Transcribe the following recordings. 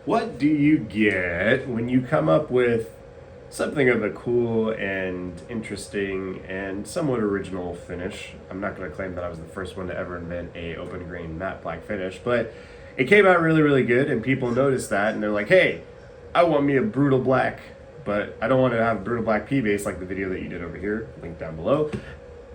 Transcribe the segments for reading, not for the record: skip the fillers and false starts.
What do you get when you come up with something of a cool and interesting and somewhat original finish? I'm not going to claim that I was the first one to ever invent a open grain matte black finish, but it came out really, really good, and people noticed that, and they're like, hey, I want me a Brütal black, but I don't want to have a Brütal black P-base like the video that you did over here, link down below,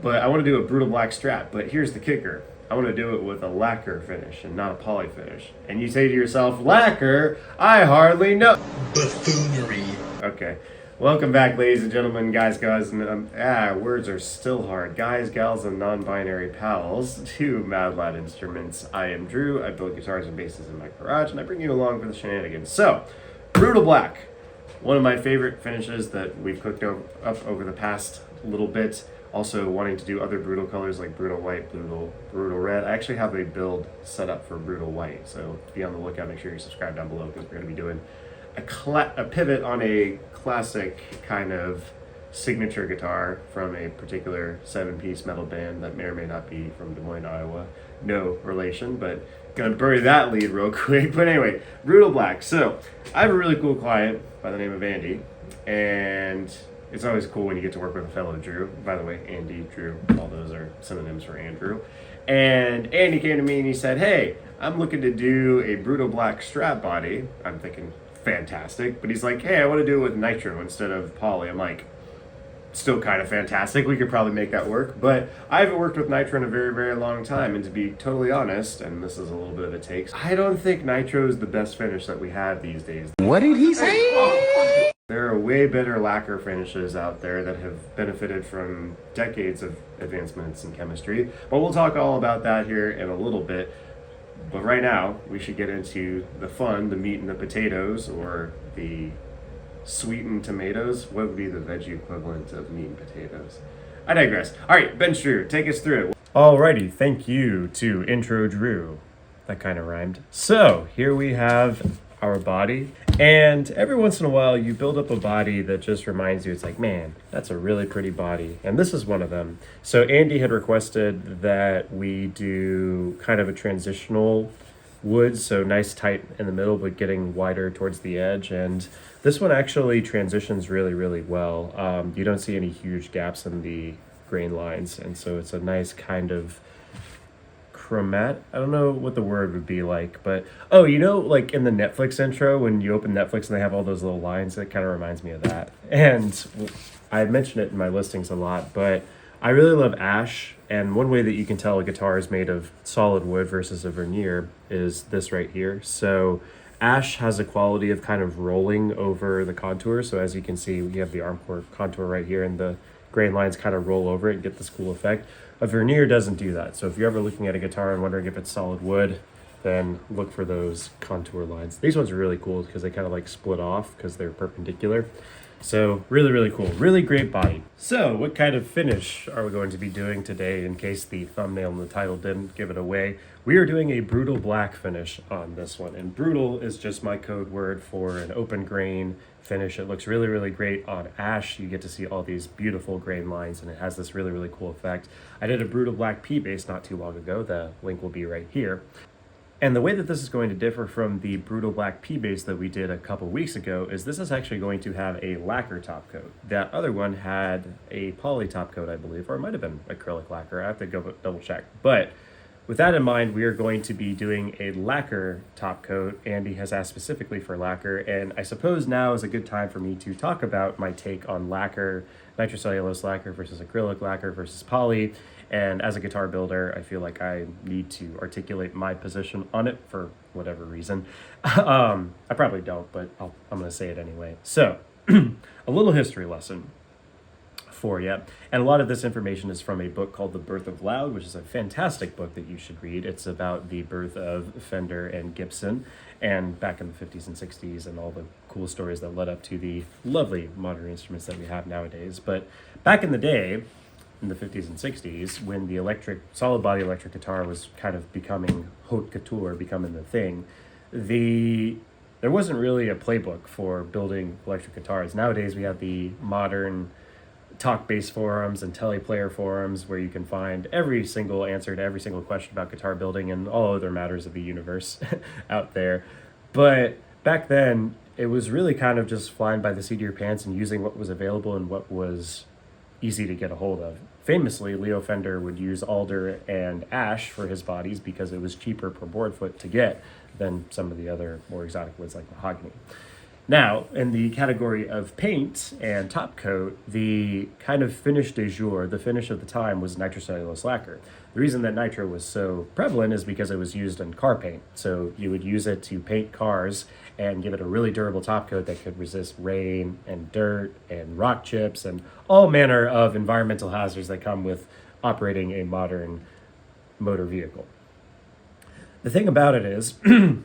but I want to do a Brütal black Strat. But here's the kicker. I want to do it with a lacquer finish and not a poly finish. And you say to yourself, lacquer? I hardly know. Buffoonery. Okay. Welcome back, ladies and gentlemen, guys, gals, and words are still hard. Guys, gals, and non-binary pals to MadLad Instruments. I am Drew. I build guitars and basses in my garage, and I bring you along for the shenanigans. So, Brütal black. One of my favorite finishes that we've cooked up over the past little bit. Also wanting to do other Brütal colors like Brütal white, Brütal red. I actually have a build set up for Brütal white, so be on the lookout. Make sure you subscribe down below because we're going to be doing a pivot on a classic kind of signature guitar from a particular 7-piece metal band that may or may not be from Des Moines, Iowa. No relation, but gonna bury that lead real quick. But anyway, Brütal black. So I have a really cool client by the name of Andy, and it's always cool when you get to work with a fellow Drew. By the way, Andy, Drew, all those are synonyms for Andrew. And Andy came to me and he said, hey, I'm looking to do a Brütal black Strat body. I'm thinking, fantastic. But he's like, hey, I want to do it with nitro instead of poly. I'm like, still kind of fantastic. We could probably make that work. But I haven't worked with nitro in a very, very long time. And to be totally honest, and this is a little bit of a take, I don't think nitro is the best finish that we have these days. What did he say? There are way better lacquer finishes out there that have benefited from decades of advancements in chemistry. But we'll talk all about that here in a little bit. But right now, we should get into the fun, the meat and the potatoes, or the sweetened tomatoes. What would be the veggie equivalent of meat and potatoes? I digress. All right, Ben Drew, take us through it. Alrighty, thank you to Intro Drew. That kind of rhymed. So, here we have our body, and every once in a while you build up a body that just reminds you, it's like, man, that's a really pretty body, and this is one of them. So Andy had requested that we do kind of a transitional wood, so nice tight in the middle but getting wider towards the edge, and this one actually transitions really, really well. You don't see any huge gaps in the grain lines, and so it's a nice kind of chromat. I don't know what the word would be like, but oh, you know, like in the Netflix intro when you open Netflix and they have all those little lines, that kind of reminds me of that. And I mention it in my listings a lot, but I really love ash, and one way that you can tell a guitar is made of solid wood versus a veneer is this right here. So ash has a quality of kind of rolling over the contour, so as you can see, we have the arm contour right here, and the grain lines kind of roll over it and get this cool effect. A veneer doesn't do that. So if you're ever looking at a guitar and wondering if it's solid wood, then look for those contour lines. These ones are really cool because they kind of like split off because they're perpendicular. So really, really cool. Really great body. So what kind of finish are we going to be doing today, in case the thumbnail and the title didn't give it away? We are doing a Brütal black finish on this one. And Brütal is just my code word for an open grain finish. It looks really, really great on ash. You get to see all these beautiful grain lines, and it has this really, really cool effect. I did a Brütal black P-base not too long ago. The link will be right here. And the way that this is going to differ from the Brütal black P-base that we did a couple weeks ago is this is actually going to have a lacquer top coat. That other one had a poly top coat, I believe, or it might have been acrylic lacquer. I have to go double check. But with that in mind, we are going to be doing a lacquer top coat. Andy has asked specifically for lacquer, and I suppose now is a good time for me to talk about my take on lacquer, nitrocellulose lacquer versus acrylic lacquer versus poly. And as a guitar builder, I feel like I need to articulate my position on it for whatever reason. I probably don't, but I'm going to say it anyway. So, a little history lesson for you. And a lot of this information is from a book called The Birth of Loud, which is a fantastic book that you should read. It's about the birth of Fender and Gibson, and back in the 50s and 60s, and all the cool stories that led up to the lovely modern instruments that we have nowadays. But back in the day, in the 50s and 60s, when the solid body electric guitar was kind of becoming haute couture, becoming the thing, there wasn't really a playbook for building electric guitars. Nowadays we have the modern talk-based forums and teleplayer forums where you can find every single answer to every single question about guitar building and all other matters of the universe out there. But back then, it was really kind of just flying by the seat of your pants and using what was available and what was easy to get a hold of. Famously, Leo Fender would use alder and ash for his bodies because it was cheaper per board foot to get than some of the other more exotic woods like mahogany. Now, in the category of paint and top coat, the kind of finish du jour, the finish of the time, was nitrocellulose lacquer. The reason that nitro was so prevalent is because it was used in car paint. So you would use it to paint cars and give it a really durable top coat that could resist rain and dirt and rock chips and all manner of environmental hazards that come with operating a modern motor vehicle. The thing about it is,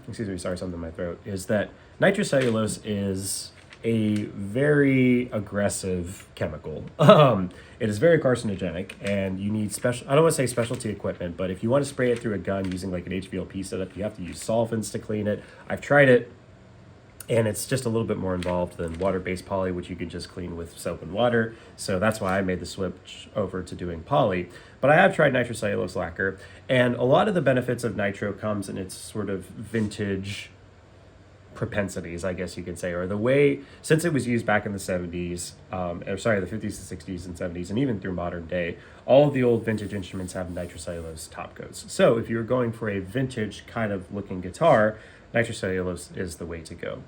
excuse me, sorry, something in my throat, is that nitrocellulose is a very aggressive chemical. It is very carcinogenic, and you need special, I don't want to say specialty equipment, but if you want to spray it through a gun using like an HVLP setup, you have to use solvents to clean it. I've tried it, and it's just a little bit more involved than water-based poly, which you can just clean with soap and water. So that's why I made the switch over to doing poly. But I have tried nitrocellulose lacquer, and a lot of the benefits of nitro comes in its sort of vintage propensities, I guess you could say, or the way, since it was used back in the 70s, the 50s, the 60s, and 70s, and even through modern day, all of the old vintage instruments have nitrocellulose top coats. So if you're going for a vintage kind of looking guitar, nitrocellulose is the way to go.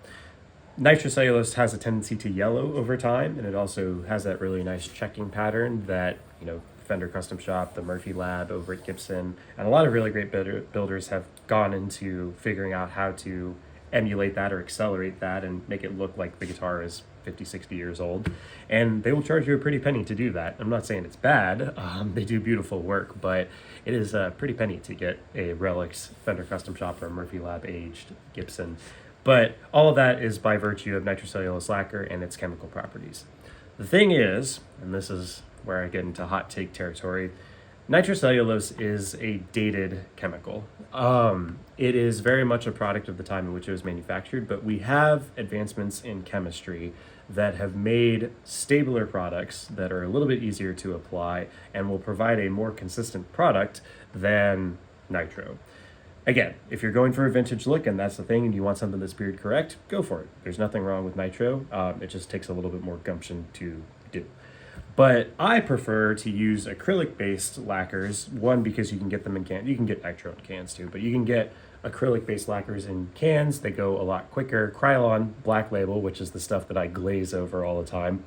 Nitrocellulose has a tendency to yellow over time, and it also has that really nice checking pattern that, you know, Fender Custom Shop, the Murphy Lab over at Gibson, and a lot of really great builders have gone into figuring out how to emulate that or accelerate that and make it look like the guitar is 50, 60 years old. And they will charge you a pretty penny to do that. I'm not saying it's bad. They do beautiful work, but it is a pretty penny to get a Relics Fender Custom Shop or Murphy Lab aged Gibson. But all of that is by virtue of nitrocellulose lacquer and its chemical properties. The thing is, and this is where I get into hot take territory, nitrocellulose is a dated chemical. It is very much a product of the time in which it was manufactured, but we have advancements in chemistry that have made stabler products that are a little bit easier to apply and will provide a more consistent product than nitro. Again, if you're going for a vintage look and that's the thing and you want something that's period correct, go for it. There's nothing wrong with nitro. It just takes a little bit more gumption to do. But I prefer to use acrylic-based lacquers, one, because you can get them in cans. You can get nitro in cans too, but you can get acrylic-based lacquers in cans. They go a lot quicker. Krylon Black Label, which is the stuff that I glaze over all the time,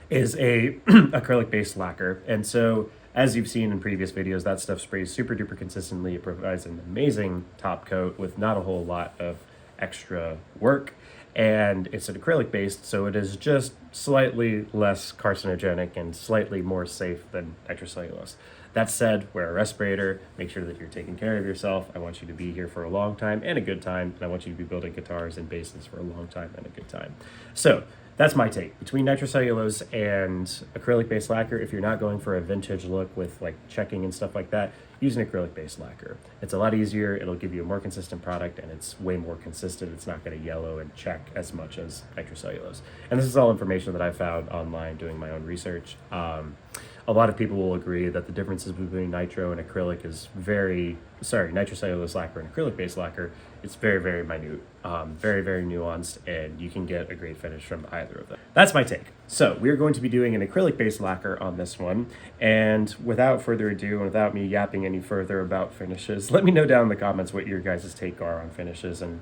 is a acrylic-based lacquer. And so, as you've seen in previous videos, that stuff sprays super duper consistently. It provides an amazing top coat with not a whole lot of extra work. And it's an acrylic based, so it is just slightly less carcinogenic and slightly more safe than nitrocellulose. That said, wear a respirator, make sure that you're taking care of yourself. I want you to be here for a long time and a good time, and I want you to be building guitars and basses for a long time and a good time. So that's my take. Between nitrocellulose and acrylic-based lacquer, if you're not going for a vintage look with like checking and stuff like that, use an acrylic-based lacquer. It's a lot easier, it'll give you a more consistent product, and it's way more consistent. It's not going to yellow and check as much as nitrocellulose. And this is all information that I found online doing my own research. A lot of people will agree that the differences between nitro and acrylic is nitrocellulose lacquer and acrylic-based lacquer, it's very, very minute, very, very nuanced, and you can get a great finish from either of them. That's my take. So we're going to be doing an acrylic-based lacquer on this one, and without further ado, and without me yapping any further about finishes, let me know down in the comments what your guys' take are on finishes, and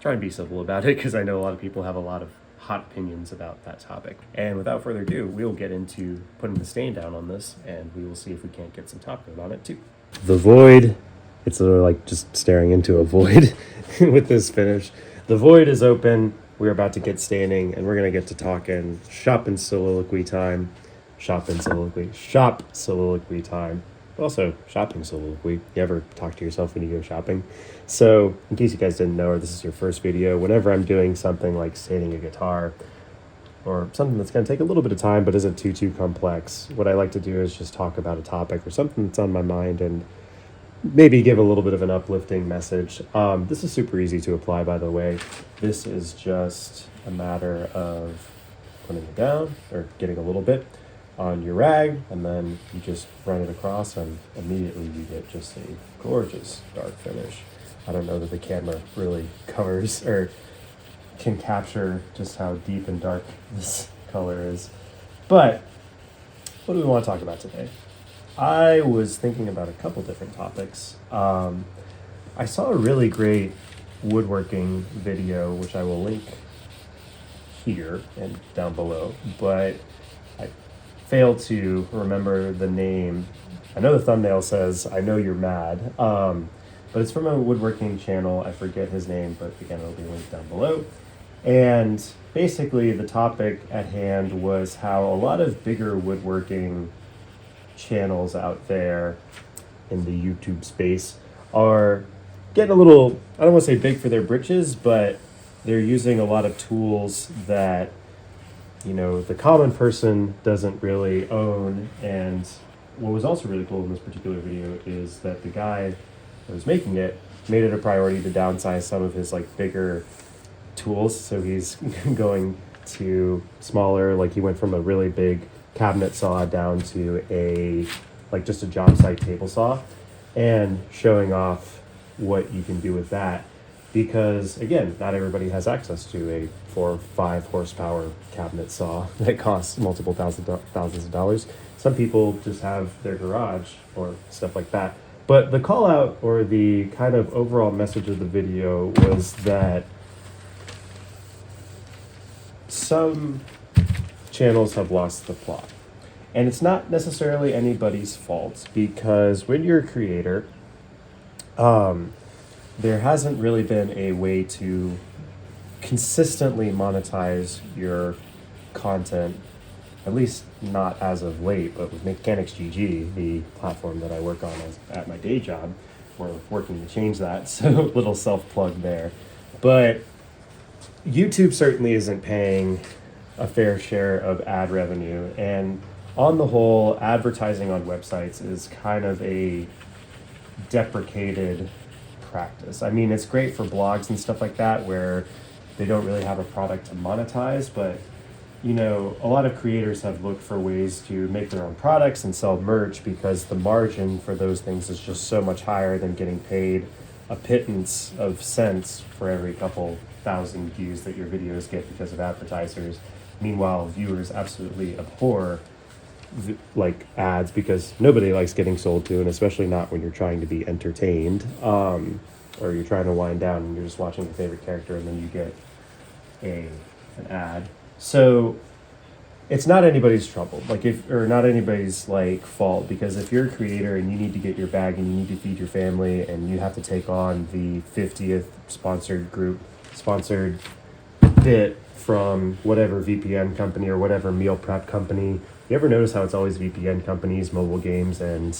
try and be civil about it, because I know a lot of people have a lot of hot opinions about that topic. And without further ado, we'll get into putting the stain down on this, and we will see if we can't get some top coat on it too. The void, it's literally like just staring into a void with this finish. The void is open, we're about to get staining, and we're gonna get to talking shop soliloquy time. Shop soliloquy time. Also, shopping soliloquy. You ever talk to yourself when you go shopping? So, in case you guys didn't know, or this is your first video, whenever I'm doing something like staining a guitar, or something that's going to take a little bit of time but isn't too complex, what I like to do is just talk about a topic or something that's on my mind and maybe give a little bit of an uplifting message. This is super easy to apply, by the way. This is just a matter of putting it down, or getting a little bit on your rag, and then you just run it across, and immediately you get just a gorgeous dark finish. I don't know that the camera really covers or can capture just how deep and dark this color is. But what do we want to talk about today? I was thinking about a couple different topics. I saw a really great woodworking video, which I will link here and down below, but I failed to remember the name. I know the thumbnail says, "I know you're mad," but it's from a woodworking channel. I forget his name, but again, it'll be linked down below. And basically the topic at hand was how a lot of bigger woodworking channels out there in the YouTube space are getting a little, I don't want to say big for their britches, but they're using a lot of tools that, you know, the common person doesn't really own. And what was also really cool in this particular video is that the guy that was making it made it a priority to downsize some of his like bigger tools. So he's going to smaller, like he went from a really big cabinet saw down to a like just a job site table saw, and showing off what you can do with that, because again, not everybody has access to a 4 or 5 horsepower cabinet saw that costs multiple thousands of dollars. Some people just have their garage or stuff like that. But the call out or the kind of overall message of the video was that some channels have lost the plot. And it's not necessarily anybody's fault, because when you're a creator, there hasn't really been a way to consistently monetize your content, at least not as of late. But with Mechanics GG, the platform that I work on at my day job, we're working to change that, so little self-plug there. But YouTube certainly isn't paying a fair share of ad revenue, and on the whole, advertising on websites is kind of a deprecated practice. I mean, it's great for blogs and stuff like that where they don't really have a product to monetize, but you know, a lot of creators have looked for ways to make their own products and sell merch, because the margin for those things is just so much higher than getting paid a pittance of cents for every couple thousand views that your videos get because of advertisers. Meanwhile, viewers absolutely abhor like ads, because nobody likes getting sold to, and especially not when you're trying to be entertained, or you're trying to wind down and you're just watching your favorite character and then you get an ad. So it's not anybody's trouble, or not anybody's like fault, because if you're a creator and you need to get your bag and you need to feed your family and you have to take on the 50th sponsored bit from whatever VPN company or whatever meal prep company. You ever notice how it's always VPN companies, mobile games, and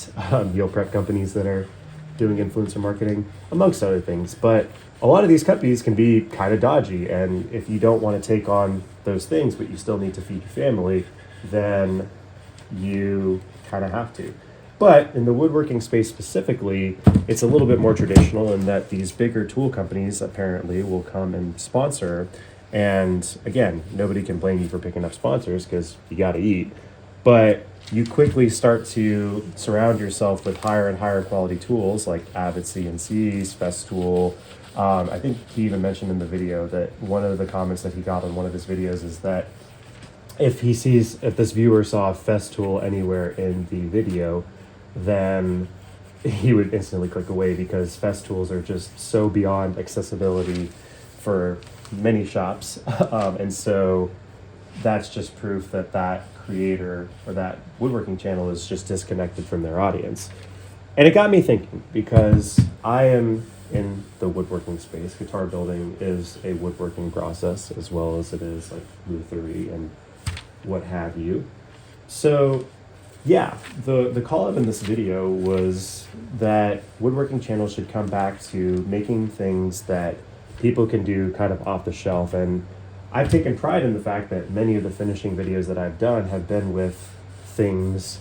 meal prep companies that are doing influencer marketing, amongst other things? But a lot of these companies can be kind of dodgy, and if you don't want to take on those things, but you still need to feed your family, then you kind of have to. But in the woodworking space specifically, it's a little bit more traditional in that these bigger tool companies apparently will come and sponsor. And again, nobody can blame you for picking up sponsors because you got to eat. But you quickly start to surround yourself with higher and higher quality tools like Avid CNCs, Festool. I think he even mentioned in the video that one of the comments that he got on one of his videos is that if this viewer saw Festool anywhere in the video, then he would instantly click away, because Festools are just so beyond accessibility for many shops. And so that's just proof that that creator or that woodworking channel is just disconnected from their audience. And it got me thinking, because I am in the woodworking space. Guitar building is a woodworking process, as well as it is like lutherie and what have you. So yeah, the call up in this video was that woodworking channels should come back to making things that people can do kind of off the shelf. And I've taken pride in the fact that many of the finishing videos that I've done have been with things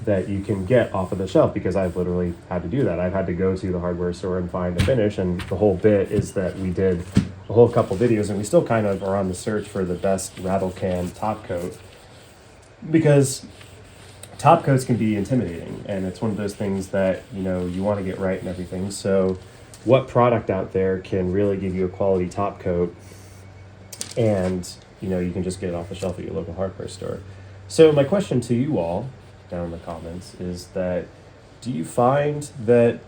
that you can get off of the shelf, because I've literally had to do that. I've had to go to the hardware store and find a finish, and the whole bit is that we did a whole couple videos, and we still kind of are on the search for the best rattle can top coat, because top coats can be intimidating, and it's one of those things that, you know, you want to get right and everything. So what product out there can really give you a quality top coat, and you know, you can just get it off the shelf at your local hardware store. So my question to you all down in the comments is that, do you find that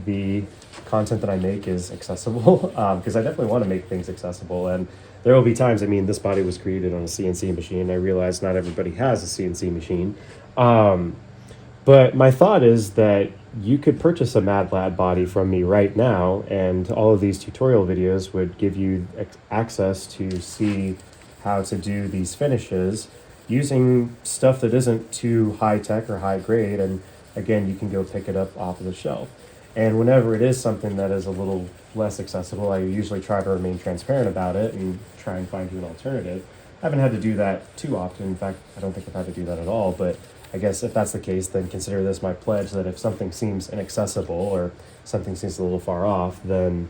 the content that I make is accessible? Because I definitely want to make things accessible, and there will be times, I mean, this body was created on a CNC machine. I realize not everybody has a CNC machine. But my thought is that you could purchase a MadLad body from me right now, and all of these tutorial videos would give you access to see how to do these finishes using stuff that isn't too high tech or high grade. And again, you can go pick it up off of the shelf. And whenever it is something that is a little less accessible, I usually try to remain transparent about it and try and find you an alternative. I haven't had to do that too often. In fact, I don't think I've had to do that at all. But I guess if that's the case, then consider this my pledge that if something seems inaccessible or something seems a little far off, then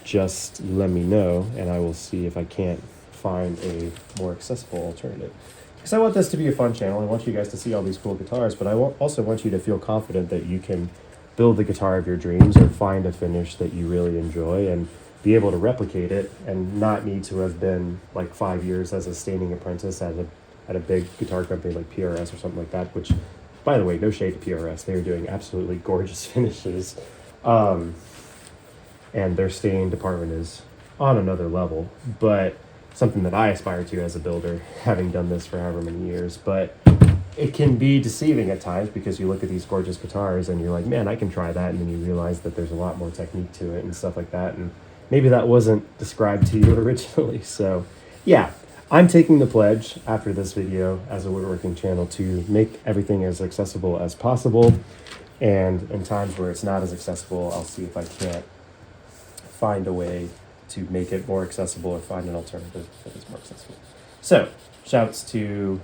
just let me know and I will see if I can't find a more accessible alternative. Because I want this to be a fun channel. I want you guys to see all these cool guitars, but I also want you to feel confident that you can build the guitar of your dreams or find a finish that you really enjoy and be able to replicate it and not need to have been like 5 years as a staining apprentice at a big guitar company like PRS or something like that, which, by the way, no shade to PRS. They are doing absolutely gorgeous finishes. And their stain department is on another level, but something that I aspire to as a builder, having done this for however many years. But it can be deceiving at times because you look at these gorgeous guitars and you're like, man, I can try that. And then you realize that there's a lot more technique to it and stuff like that. And maybe that wasn't described to you originally. So yeah, I'm taking the pledge after this video as a woodworking channel to make everything as accessible as possible. And in times where it's not as accessible, I'll see if I can't find a way to make it more accessible or find an alternative that is more accessible. So shouts to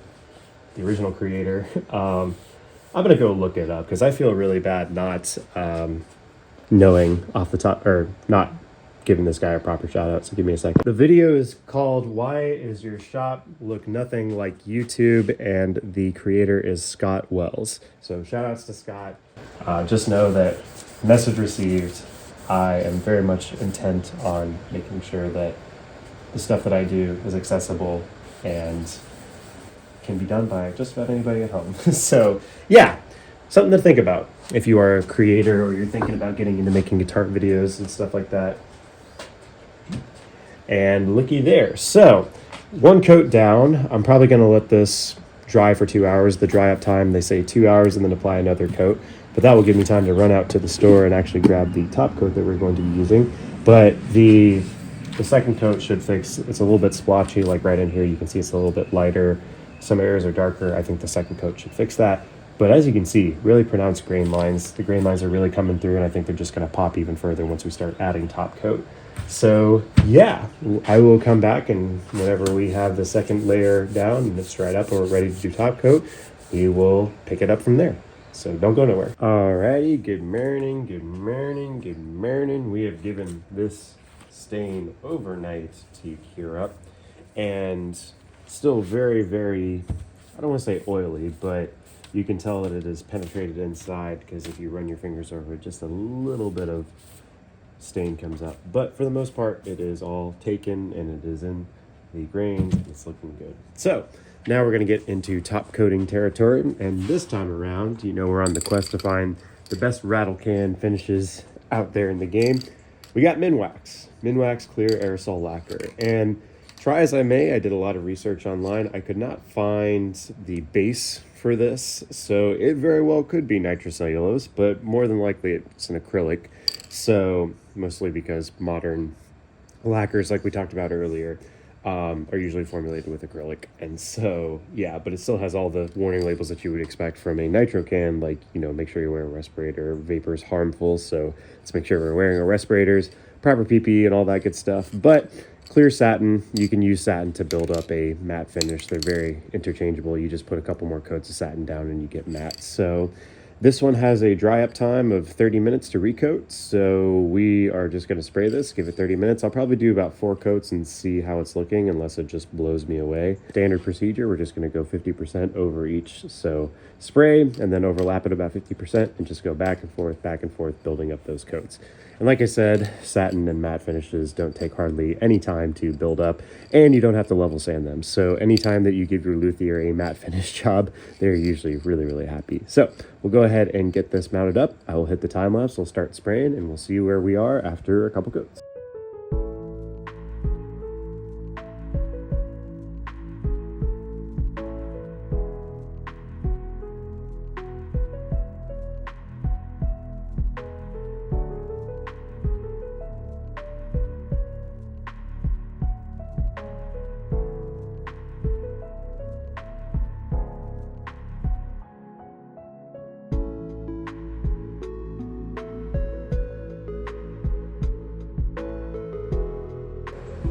the original creator. I'm gonna go look it up because I feel really bad not knowing off the top, or not giving this guy a proper shout out. So give me a second. The video is called "Why Is Your Shop Look Nothing Like YouTube?" and the creator is Scott Wells. So shout outs to Scott. Just know that message received. I am very much intent on making sure that the stuff that I do is accessible and can be done by just about anybody at home. So yeah, something to think about if you are a creator or you're thinking about getting into making guitar videos and stuff like that. And looky there. So one coat down. I'm probably going to let this dry for 2 hours. The dry up time, they say 2 hours, and then apply another coat. But that will give me time to run out to the store and actually grab the top coat that we're going to be using. But the second coat should fix, it's a little bit splotchy, like right in here. You can see it's a little bit lighter. Some areas are darker. I think the second coat should fix that. But as you can see, really pronounced grain lines. The grain lines are really coming through, and I think they're just going to pop even further once we start adding top coat. So yeah, I will come back, and whenever we have the second layer down and it's dried up and we're ready to do top coat, we will pick it up from there. So don't go nowhere. Alrighty, good morning, good morning, good morning. We have given this stain overnight to cure up, and still very, very, I don't want to say oily, but you can tell that it is penetrated inside because if you run your fingers over it, just a little bit of stain comes up. But for the most part, it is all taken and it is in the grains. It's looking good. So now we're going to get into top coating territory. And this time around, you know, we're on the quest to find the best rattle can finishes out there in the game. We got Minwax clear aerosol lacquer. And try as I may, I did a lot of research online. I could not find the base for this, so it very well could be nitrocellulose, but more than likely it's an acrylic. So mostly because modern lacquers, like we talked about earlier, are usually formulated with acrylic. And so, yeah, but it still has all the warning labels that you would expect from a nitro can, like, you know, make sure you wear a respirator, vapor is harmful, so let's make sure we're wearing our respirators, proper PPE and all that good stuff. But clear satin, you can use satin to build up a matte finish. They're very interchangeable. You just put a couple more coats of satin down and you get matte. So this one has a dry up time of 30 minutes to recoat. So we are just going to spray this, give it 30 minutes. I'll probably do about 4 coats and see how it's looking, unless it just blows me away. Standard procedure, we're just going to go 50% over each. So spray and then overlap it about 50% and just go back and forth, building up those coats. And like I said, satin and matte finishes don't take hardly any time to build up, and you don't have to level sand them. So anytime that you give your luthier a matte finish job, they're usually really, really happy. So we'll go ahead and get this mounted up. I will hit the time lapse, we'll start spraying, and we'll see where we are after a couple coats.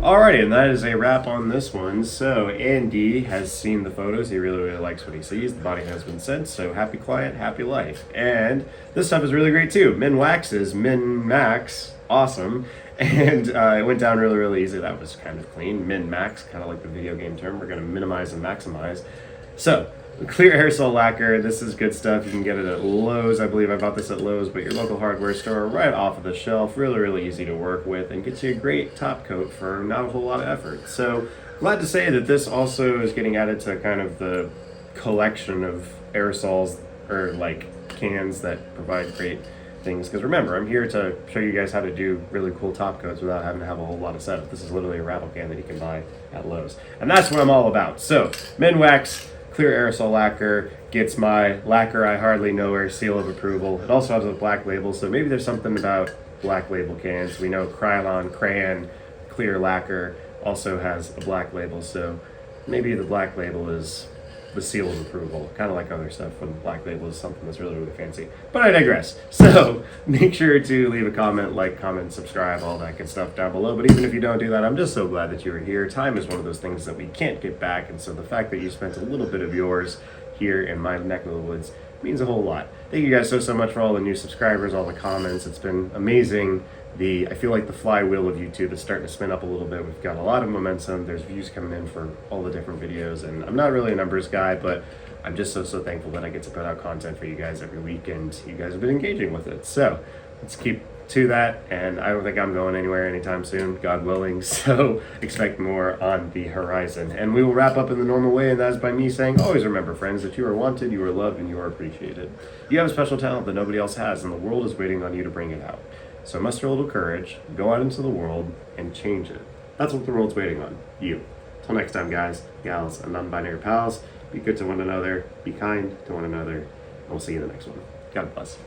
Alrighty, and that is a wrap on this one. So Andy has seen the photos. He really, really likes what he sees. The body has been sent, so happy client, happy life. And this stuff is really great too. Min waxes, min max, awesome. And it went down really, really easy. That was kind of clean. Min max, kind of like the video game term. We're going to minimize and maximize. So clear aerosol lacquer, this is good stuff. You can get it at Lowe's. I believe I bought this at Lowe's, but your local hardware store, right off of the shelf. Really, really easy to work with and gets you a great top coat for not a whole lot of effort. So glad to say that this also is getting added to kind of the collection of aerosols or like cans that provide great things. Because remember, I'm here to show you guys how to do really cool top coats without having to have a whole lot of setup. This is literally a rattle can that you can buy at Lowe's. And that's what I'm all about. So Minwax clear aerosol lacquer gets my lacquer I hardly know her seal of approval. It also has a black label, so maybe there's something about black label cans. We know Krylon Crayon clear lacquer also has a black label, so maybe the black label is the seal of approval, kind of like other stuff when black label is something that's really, really fancy. But I digress. So make sure to leave a comment, like, comment, subscribe, all that good stuff down below. But even if you don't do that, I'm just so glad that you were here. Time is one of those things that we can't get back, and so the fact that you spent a little bit of yours here in my neck of the woods means a whole lot. Thank you guys so much for all the new subscribers, all the comments. It's been amazing. I feel like the flywheel of YouTube is starting to spin up a little bit. We've got a lot of momentum. There's views coming in for all the different videos, and I'm not really a numbers guy, but I'm just so thankful that I get to put out content for you guys every week, and you guys have been engaging with it. So let's keep to that, and I don't think I'm going anywhere anytime soon, God willing, so expect more on the horizon. And we will wrap up in the normal way, and that is by me saying, always remember, friends, that you are wanted, you are loved, and you are appreciated. You have a special talent that nobody else has, and the world is waiting on you to bring it out. So muster a little courage, go out into the world, and change it. That's what the world's waiting on, you. Till next time, guys, gals, and non-binary pals, be good to one another, be kind to one another, and we'll see you in the next one. God bless.